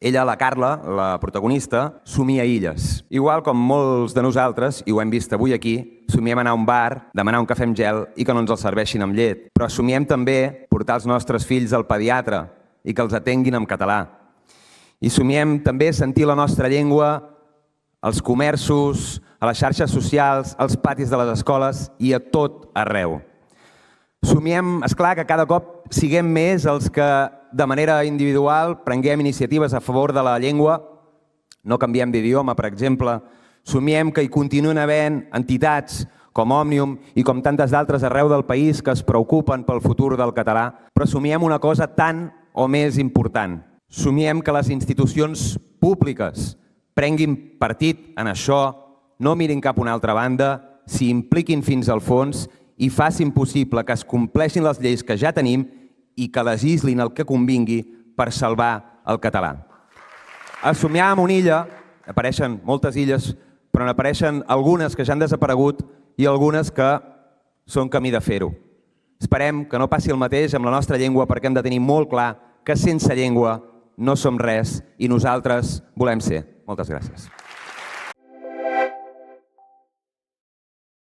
Ella, la Carla, la protagonista, somia illes. Igual com molts de nosaltres, i ho hem vist avui aquí, somiem anar a un bar, demanar un cafè amb gel i que no ens el serveixin amb llet. Però somiem també portar els nostres fills al pediatre i que els atenguin en català. I somiem també sentir la nostra llengua als comerços, a les xarxes socials, als patis de les escoles i a tot arreu. Somiem, esclar, que cada cop siguem més els que, de manera individual, prenguem iniciatives a favor de la llengua, no canviem d'idioma, per exemple. Somiem que hi continuen havent entitats com Òmnium i com tantes d'altres arreu del país que es preocupen pel futur del català, però somiem una cosa tan o més important. Somiem que les institucions públiques prenguin partit en això, no mirin cap a una altra banda, s'hi impliquin fins al fons i facin possible que es compleixin les lleis que ja tenim i que legislin el que convingui per salvar el català. A somiar amb una illa, apareixen moltes illes, però n'apareixen algunes que ja han desaparegut i algunes que són camí de fer-ho. Esperem que no passi el mateix amb la nostra llengua perquè hem de tenir molt clar que sense llengua no som res i nosaltres volem ser. Moltes gràcies.